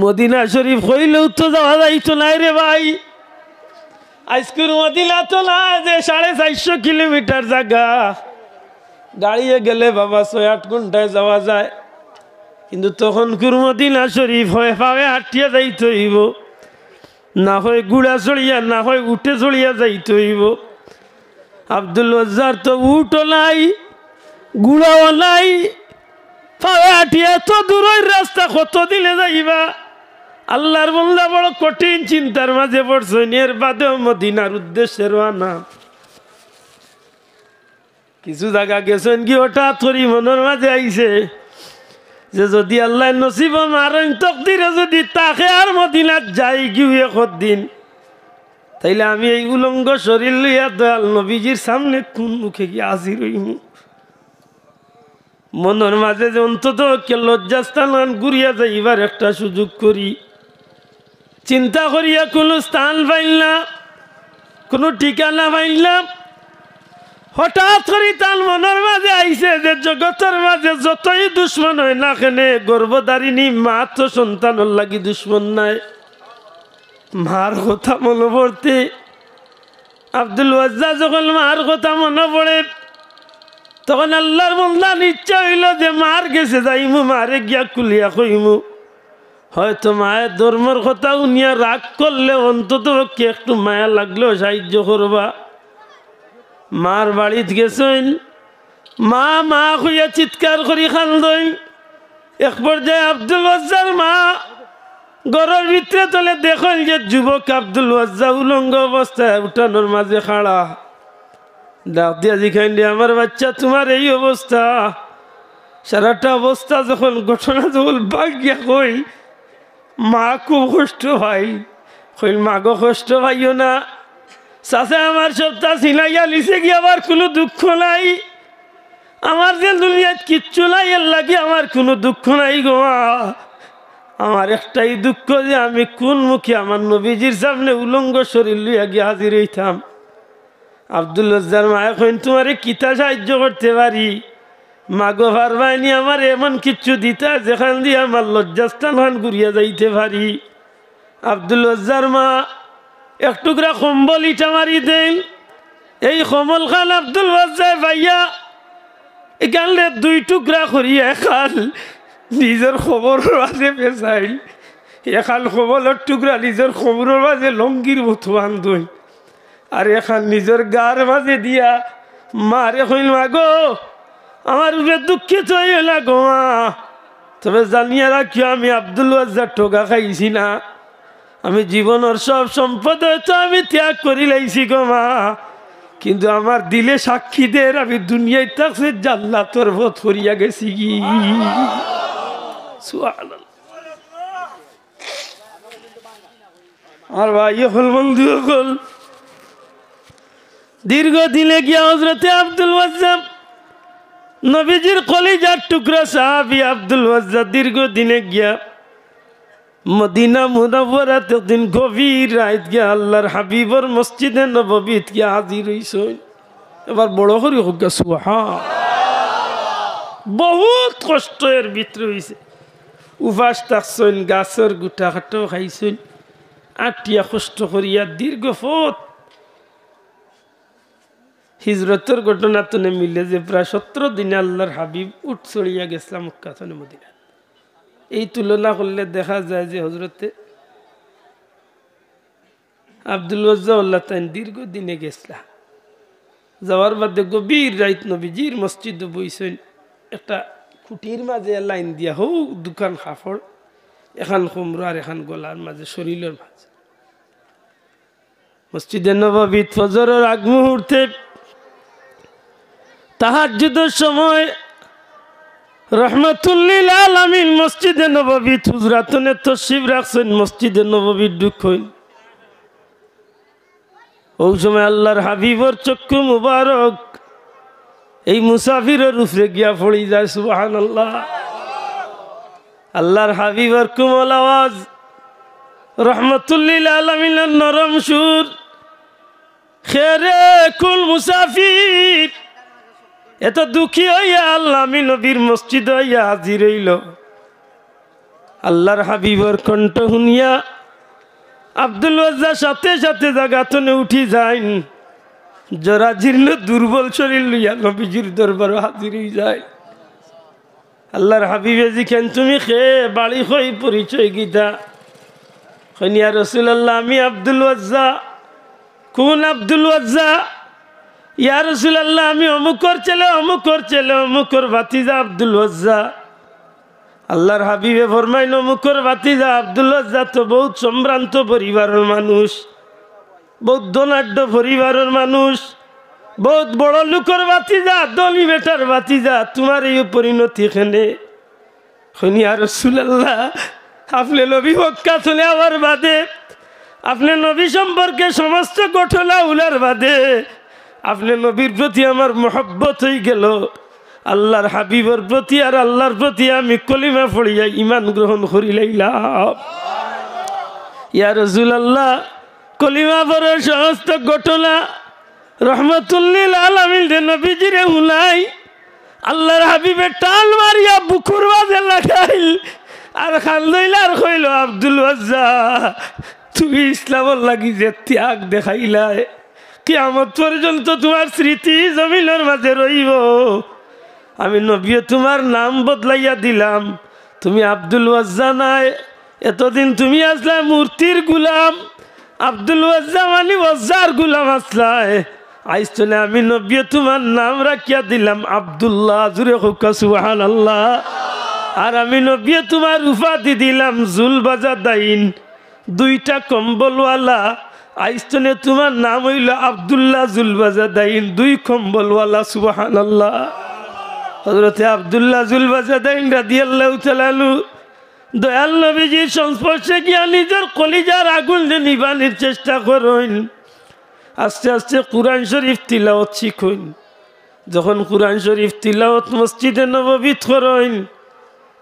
মদিনা শরীফ হইলেও তো যাওয়া যাইতো নাই রে ভাই, আজকের মদিনা তো না যে 450 কিলোমিটার জায়গা, গাড়িয়ে গেলে বাবা 6-8 ঘন্টায় যাওয়া যায়, কিন্তু তখন মদিনা শরীফ হয় পাবে হাঁটিয়া যাইতে হইব, না হয় গুড়া চড়িয়া না হয় উঠে চড়িয়া যাইতে হইব। আব্দুল ওয়াজ্জার তো উঠও নাই গুড়াও নাই, পাবে হাঁটিয়া তো দূরের রাস্তা কত দিলে যাইবা। আল্লাহর বান্দা বড় কঠিন চিন্তার মাঝে পড়ছেন, এর বাদেও মদিনার উদ্দেশ্যে রওনা। কিছু জায়গা গেছেন কি হঠাৎ করি মনের মাঝে আইছে যে যদি আল্লাহ নসিব মারেন তকদিরে যদি তাকে আর মদিনাত যাই গিয়ে দিন, তাইলে আমি এই উলঙ্গ শরীর লইয়া দয়াল নবীজির সামনে কোন মুখে গিয়ে হাজির হইম। মনের মাঝে যে অন্তত লজ্জাস্থান ঘুরিয়া যাইবার একটা সুযোগ করি, চিন্তা করিয়া কোনো স্থান পাইল না, কোনো ঠিকানা পাইল না। হঠাৎ করে তার মনের মাঝে আইছে যে জগতের মাঝে যতই দুশ্মন হয় না কেনে, গর্ভধারিণী মা তো সন্তানের লাগি দুশ্মন নাই। মার কথা মনে পড়তে আব্দুল ওয়াজ্জাদ যখন মার কথা মনে পড়ে, তখন আল্লাহর বান্দার ইচ্ছা হইল যে মার গেছে যাইমু, মারে গিয়া কুলিয়া কইমু। হয়তো মায়ের ধর্মের কথা উনিয়া রাগ করলে অন্তত কি একটু মায়া লাগলেও সাহায্য করবা। মার বাড়িত গেছেন, মা মা হইয়া চিৎকার করি খান্দই। এক পর্যায়ে আব্দুল ওয়াজ্জার মা ঘরের ভিতরে তলে দেখেন যে যুবক আব্দুল ওয়াজ্জা উলঙ্গ অবস্থায় উঠানোর মাঝে খাড়া। ডাক দিয়া জিখাইন আমার বাচ্চা তোমার এই অবস্থা। সারাটা অবস্থা যখন ঘটনা যখন ভাগ্যা কই, মা খুব কষ্ট ভাই, কইল মা গো কষ্ট ভাইও না, চাচা আমার সপ্তাহ চিনাইয়া লিছে কি আমার কোনো দুঃখ নাই, আমার যে দুনিয়াত কিচ্ছু নাই, এর লাগে আমার কোনো দুঃখ নাই গো মা। আমার একটাই দুঃখ যে আমি কোন মুখে আমার নবীজির সামনে উলঙ্গ শরীর লইয়া গিয়ে হাজির হইতাম। আব্দুল ওয়াজ্জার মা এখন তোমারে কিতা সাহায্য করতে পারি? মাগো পারবাইনি আমার এমন কিচ্ছু দিতা যেখান দিয়ে আমার লজ্জাস্থান ঘুরিয়া যাইতে পারি। আব্দুল ওয়াজ্জার মা এক টুকরা কম্বল ইটা মারি দেন। এই কম্বল খান আব্দুল ওয়াজ্জার ভাইয়া এখানে 2 টুকরা করিয়া খাল নিজের খবরের মাঝে পেঁচাইল। এখান কম্বলের টুকরা নিজের খবরের মাঝে লঙ্গির মতো আন্দোই, আর এখান নিজের গার মাঝে দিয়া মারে কইল মাগো আমার উপরে দুঃখিত হইও না গো মা, তবে জানিয়ে রাখিও আমি আব্দুল ওয়াজ্জার টোকা খাইছি না, আমি জীবনের সব সম্পদ হয়তো আমি ত্যাগ করি লাইছি গো মা, কিন্তু আমার দিলে সাক্ষী দের আমি দুনিয়ায় থাকছে জান্নাতের পথ করিয়া গেছি কি। সুবহানাল্লাহ। আর ভাই হল বন্ধু হল দীর্ঘদিনে গিয়া হযরতে আব্দুল ওয়াজ্জাব নবীজির কলিজার টুকরা সাহাবী আব্দুল ওয়াজ্জাব দীর্ঘদিনে গিয়া মদিনা মুনাওয়ারাত দিন গভীর রাত গিয়া আল্লাহর হাবিবর মসজিদে নববীত গিয়া হাজির হইছেন। এবার বড় করে হোক সুবহান। বহুত কষ্টের ভিতরে হইছে, উপাস থাকছেন, গাছের গুটা খাটো খাইছেন, আটিয়া কষ্ট করিয়া দীর্ঘ পথ হিজরতের ঘটনা তো মিলে যে প্রায় 17 দিনে আল্লাহর হাবিব উঠ চড়িয়া গেছিলাম মক্কা থেকে মদিনা। এই তুলনা করলে দেখা যায় যে হজরতে আব্দুল ওয়াজ্জাব তাই দীর্ঘদিনে গেছিলা। যাওয়ার বাদে গভীর রাত নবীজির মসজিদে বইছেন, একটা খুঁটির মাঝে লাইন দিয়া হোক দোকান কাপড়, এখান কুমড়ো আর এখান গলার মাঝে শরীরের মাঝে মসজিদে নববীত ফজরের আগ মুহূর্তে তাহাজ্জুদের সময় রহমাতুল্লিল আলামিন মসজিদে নববীত হুজরাতনে তশরিফ রাখছেন, মসজিদে নববীত ঢুকছেন। ওই সময় আল্লাহর হাবিবর চক্ষু মুবারক এই মুসাফিরের উপরে গিয়া পড়ি যায়। সুবহানাল্লাহ। আল্লাহর হাবিবর কোমল আওয়াজ, রহমাতুল্লিল আলামিনের নরম সুর, খেরে কুল মুসাফির, এত দুঃখী হইয়া আল্লাহ আমি নবীর মসজিদ হইয়া হাজির হইল। আল্লাহর হাবিবর কণ্ঠ শুনিয়া আব্দুল ওয়াজ্জাব সাথে সাথে জাগাতনে উঠি যাইন, জরা জীর্ণ দুর্বল শরীর লইয়া নবীজির দরবারে হাজির হই যায়। আল্লাহর হাবিবে জিখেন তুমি খেয়ে বাড়ি হই পরিচয় গীতা ইয়া রাসূলুল্লাহ, আমি আব্দুল ওয়াজ্জাব। কোন আব্দুল ওয়াজ্জাব? ইয়া রাসূলুল্লাহ, আমি অমুকর ছেলে, অমুকর ছেলে, অমুকর ভাতিজা আব্দুল ওয়াজ্জাব। আল্লাহর হাবিবে ফরমাইল, অমুকর ভাতিজা আব্দুল ওয়াজ্জাব তো বহুত সম্ভ্রান্ত পরিবারের মানুষ, বহুত ধনাঢ্য পরিবারের মানুষ, বহুত বড় লোকের ভাতিজা, ধনী বেটার ভাতিজা, তোমার এই পরিণতি এখানে। ইয়া রাসূলুল্লাহ, আপনি নবী মক্কা চলে আবার বাদে, আপনি নবী সম্পর্কে সমস্ত ঘটনা উলার বাদে আপনি নবীর প্রতি আমার মহব্বত হয়ে গেল। আল্লাহর হাবিবের প্রতি আর আল্লাহর প্রতি আমি কলিমা পড়িয়া ঈমান গ্রহণ করি লাইলাম। ইয়া রাসূলুল্লাহ, কলিমা পড়ার সমস্ত ঘটনা রহমাতুল্লিল আলামিন নবীজিরে হুলাই আল্লাহর হাবিবে টাল মারিয়া বুকুর মাঝে লাগাইল আর খান্দইল আর কইল, আব্দুল ওয়াজ্জাব, তুমি ইসলামের লাগি যে ত্যাগ দেখাইলা, কিয়ামত পর্যন্ত তোমার স্মৃতি জমিনের মাঝে রইব। আমি নবী তোমার নাম বদলাইয়া দিলাম, তুমি আব্দুল ওয়াজ্জাব নাই, এতদিন তুমি আসলা মূর্তির গুলাম, আব্দুল ওয়াজ্জাব মানে ওয়াজ্জার গুলাম আসলায়। আইস চলে আমি নবী তোমার নাম রাখিয়া দিলাম আব্দুল্লাহ, জুরে হোক সুবহানাল্লাহ। আর আমি নবী তোমার উপাধি দিলাম জুলবাজাদাইন, দুইটা কম্বলওয়ালা। আইস্তনে তোমার নাম হইল আব্দুল্লাহ জুলবাজাদাইন, দুই কম্বলওয়ালা। সুবহানাল্লাহ। হযরতে আব্দুল্লাহ জুলবাজাদাইন রাদিয়াল্লাহু তাআলা আনহু দয়াল নবীজির সংস্পর্শে গিয়া নিজের কলিজার আগুন যে নিবানির চেষ্টা করেন। আস্তে আস্তে কুরআন শরীফ তিলাওয়াত শিখুন। যখন কুরআন শরীফ তিলাওয়াত মসজিদে নববীত করেন,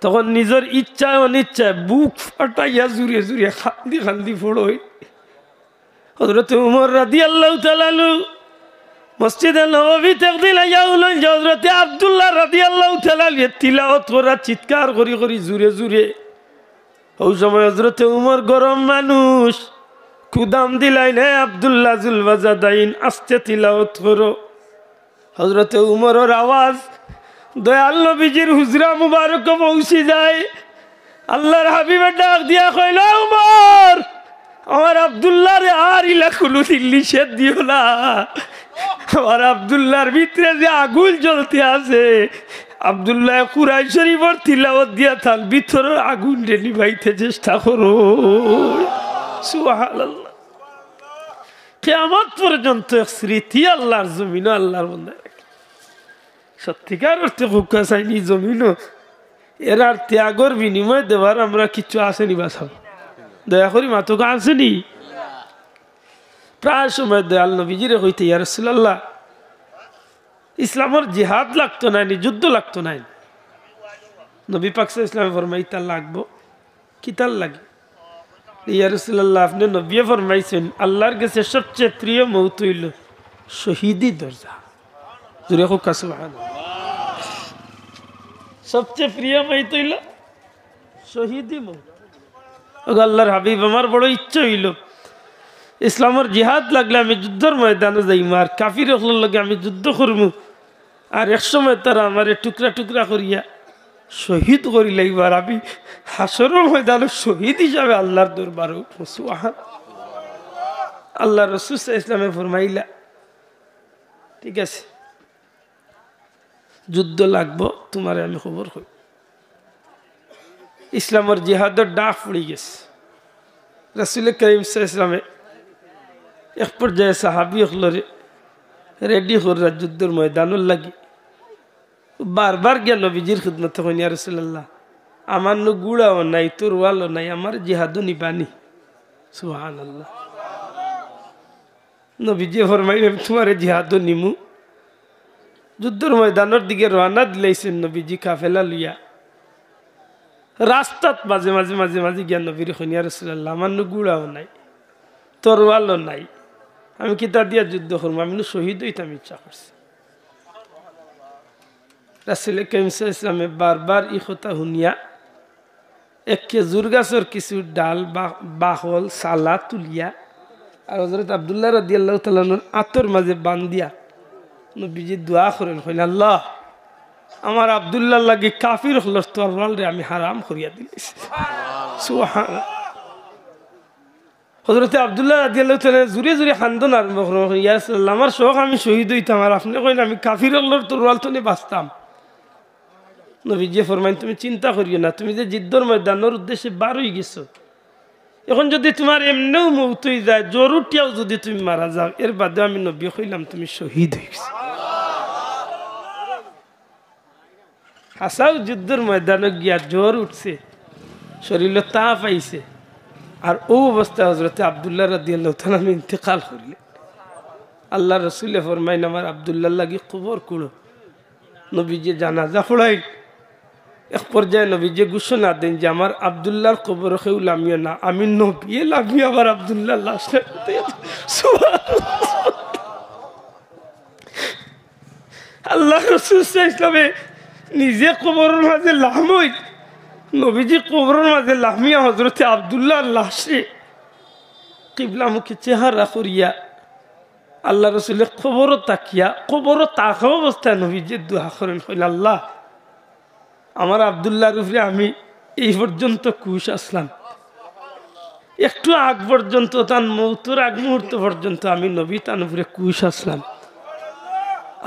তখন নিজের ইচ্ছায় অনিচ্ছায় বুক ফাটাইয়া জুড়ে জুড়ে খান্দি খান্দি পড়ই। হযরতে উমর রাদিয়াল্লাহু তাআলা আনহু মসজিদে নববীতে একদিন আইয়া হলেন যে হযরতে আব্দুল্লাহ রাদিয়াল্লাহু তাআলা তিলাওয়াত করা চিৎকার করি করি জুড়ে জুড়ে। ওই সময় হযরতে উমর গরম মানুষ, কুদাম দিলাইন, হে আব্দুল্লাহ জুলবাজাদাইন, আস্তে তিলাওয়াত করো। হযরতে উমরের আওয়াজ দয়াল নবীজির হুজরা মুবারক পৌঁছে যায়। আল্লাহর হাবিবে ডাক দিয়া কইল, উমর, আমার আব্দুল্লাহর আর ইলা কোনো দিল্লি সে দিও না, আমার আব্দুল্লাহর ভিতরে যে আগুন জ্বলতে আছে, আব্দুল্লাহ কুরআন শরীফের তিলাওয়াত দিয়া তার ভিতরের আগুন নিভাইতে চেষ্টা করো। সুবহানাল্লাহ। কিয়ামত পর্যন্ত এক স্মৃতি আল্লাহর জমিন আল্লাহর বান্দা সত্যিকার অর্থে হুক্কা চাইনি জমিন এরার ত্যাগর বিনিময় দেওয়ার আমরা কিছু আসেনি বাসাব দয়া করি মাতুকা আসেনি। প্রায় সময় দয়াল নবীজিরে হইতে ইয়া রাসূলুল্লাহ ইসলামের জিহাদ লাগতো না, যুদ্ধ লাগতো না। নবী পাক সাল্লাল্লাহু আলাইহি ওয়াসাল্লাম ফরমাইতা লাগবো কিতাল লাগে। ইয়া রাসূলুল্লাহ আপনি নবী ফরমাইছেন আল্লাহর কাছে সবচেয়ে প্রিয় মওত হইল শহীদি দরজা। জুরে হোক সুবহানাল্লাহ। সবচেয়ে প্রিয় মওত হইল শহীদি মওত। আল্লাহর হাবিব আমার বড় ইচ্ছা হইল ইসলামের জিহাদ লাগলে আমি যুদ্ধের ময়দানে যাইম আর কাফির হল লাগে আমি যুদ্ধ করবো আর এক সময় তারা আমার টুকরা টুকরা করিয়া শহীদ করি লাগবার আমি হাসরের ময়দানে শহীদ হিসাবে আল্লাহর দরবারে আল্লাহ রাসূল সাল্লাল্লাহু আলাইহি ওয়াসাল্লাম ফরমাইলা ঠিক আছে যুদ্ধ লাগবো তোমার আমি খবর কই। ইসলামের জিহাদের ডাক পড়ে গেছে। রাসূল করিম সাল্লাল্লাহু আলাইহি ওয়াসাল্লাম এক পর্যায়ে সাহাবি হলরে রেডি করা যুদ্ধের ময়দানের লাগি বারবার গিয়া নবীজির খিদমতে কইন ইয়া রাসূলুল্লাহ আমার নো গুড়াও নাই তরওয়ালও নাই আমার জিহাদও নিবানি। সুবহানাল্লাহ। নবীজি ফরমাইলেন তোমার জিহাদও নিমু। যুদ্ধের ময়দানের দিকে রওনা দিলাইছেন নবীজি কাফেলা লইয়া। রাস্তাত মাঝে মাঝে মাঝে মাঝে গিয়া নবীর কইন ইয়া রাসূলুল্লাহ আমার নো গুড়াও নাই তরওয়ালও নাই আমি কিতা দিয়া যুদ্ধ করবো আমি শহীদ হইতাম ইচ্ছা করছি। রাসূল করিম সাল্লাল্লাহু আলাইহি ওয়াসাল্লাম বারবার ই কথা শুনিয়া এক খেজুর গাছের কিছু ডাল বাহল সালা তুলিয়া আর হযরত আব্দুল্লাহ রাদিয়াল্লাহু তাআলা আতর মাঝে বান্ধিয়া নবীজি দোয়া করেন কইলেন আল্লাহ আমার আব্দুল্লাহর লাগি কাফির হলর তরওয়াল রে আমি হারাম করিয়া দিয়েছি। সুবহানাল্লাহ। হযরত আব্দুল্লাহ রাদিয়াল্লাহু তাআলা জুরে জুরে খান্দন আরম্ভ করলেন ইয়া রাসূলুল্লাহ আমার শখ আমি শহীদ হইতাম আর আপনি কইলেন আমি কাফির হলর তরওয়াল তো নিয়ে বাঁচতাম। নবীজি ফরমাইন তুমি চিন্তা করিও না তুমি যে যুদ্ধের ময়দানের উদ্দেশ্যে বার হয়ে গেছো এখন যদি তোমার এমনিও মওত হয়ে যায় জরুরটিয়াও যদি তুমি মারা যাও এর বাদে আমি নবী কইলাম তুমি শহীদ হয়ে গেছো। হাসাও যুদ্ধের ময়দানে গিয়া জ্বর উঠছে শরীরে তাপ আইছে আর ও অবস্থায় হযরত আব্দুল্লাহ রাদিয়াল্লাহু তাআলা ইন্তেকাল করলেন। আল্লাহ রাসূল ফরমাইন আমার আব্দুল্লাহর লাগি কবর কুড়ো। নবীজি জানাজা পড়াই এক পর্যায়ে নবীজি ঘোষণা দেন যে আমার আব্দুল্লাহর কবর কেউ লামিও না আমি নবী লামিয়ে আবার আব্দুল্লাহর লাশ। আল্লাহ রাসূল সাল্লাল্লাহু আলাইহি নিজে কবরের মাঝে লামই নবীজি কবরের মাঝে লামিয়া হযরত আব্দুল্লাহর লাশে কিবলামুখী চেহারা করিয়া আল্লাহ রাসূলের কবরও তাকিয়া কবরও তাকা অবস্থায় নবীজি দোয়া করেন কইলেন আল্লাহ আমার আব্দুল্লাহর উপরে আমি এই পর্যন্ত খুশ আসলাম একটু আগ পর্যন্ত তার মৌতের আগ মুহূর্ত পর্যন্ত আমি নবী তার উপরে খুশ আসলাম।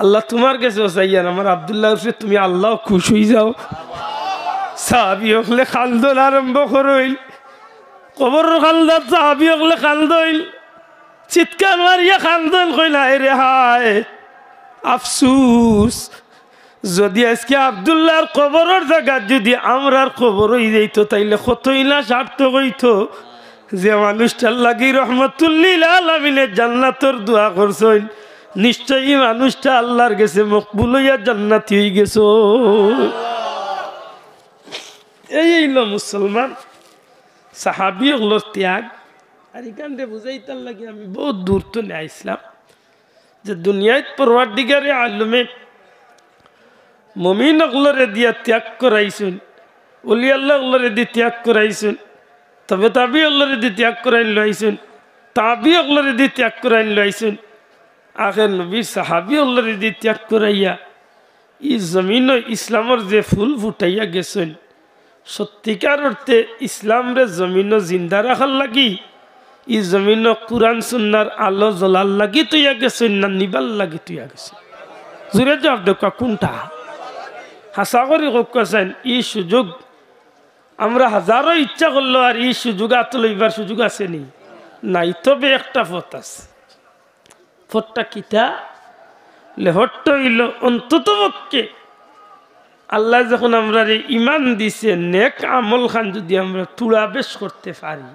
আল্লাহ তোমার কাছে চাইয়ান আমার আব্দুল্লাহর উপরে তুমি আল্লাহ খুশ হয়ে যাও। সাহাবী হলে খালদন আরম্ভ করইল কবর খালদার সাহাবী হলে খালদইল চিৎকার মারিয়া খালদন কইলা রে হায় আফসুস যদি আজকে আব্দুল্লাহর কবরের জায়গা যদি আমরার কবর হয়ে যাইতো তাইলে কতই না সার্থক হইতো যে মানুষটার লাগি রহমতুল্লিল আলামিনের জান্নাতের দোয়া করছেন নিশ্চয়ই মানুষটা আল্লাহর কাছে মকবুল হইয়া জান্নাতি হয়ে গেছো। এই হইল মুসলমান সাহাবী হলো ত্যাগ। আর এখানে বুঝাইতার লাগে আমি বহুত দূর তো নিয়ে আসলাম যে দুনিয়ায় পরওয়ারদিগারে আলমে মুমিন অগলরে দিয়া ত্যাগ করাইছেন ওলি আল্লাহ অগলরে দিয়ে ত্যাগ করাইছেন তবে তাবি অগলরে দিয়ে ত্যাগ করাইন লাইছেন তাবি অগলরে দিয়ে ত্যাগ করাইন লাইছেন আখের নবীর সাহাবী অগলরে দিয়ে ত্যাগ করাইয়া এই জমিন ইসলামের যে ফুল ফুটাইয়া গেছেন সত্যিকার অর্থে ইসলামরে জমিন জিন্দা রাখার লাগি এই জমিন কুরআন সুন্নাহর আলো জ্বলার লাগি তুইয়া গেছেন না নিবার লাগি তুইয়া গেছেন জুড়ে জবাব দেখা কোনটা হাসা করে কেছেন এই সুযোগ আমরা হাজারো ইচ্ছা করলো আর এই সুযোগ আত লইবার সুযোগ আছে নি নাই, তবে একটা পথ আছে। পথটা কিতা? লেহট্ট হইল অন্তত পক্ষে আল্লাহ যখন আমরা ইমান দিছে, নেক আমল খান যদি আমরা তুড়া বেশ করতে পারি,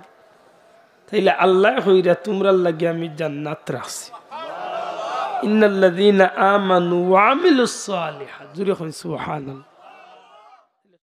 তাইলে আল্লাহ হইরা তোমরা লাগে আমি জান্নাত রাখছি। ইন্নাল্লাযীনা আমানু ওয়া আমিলুস সালিহাত, জুরে কই সুবহানাল্লাহ।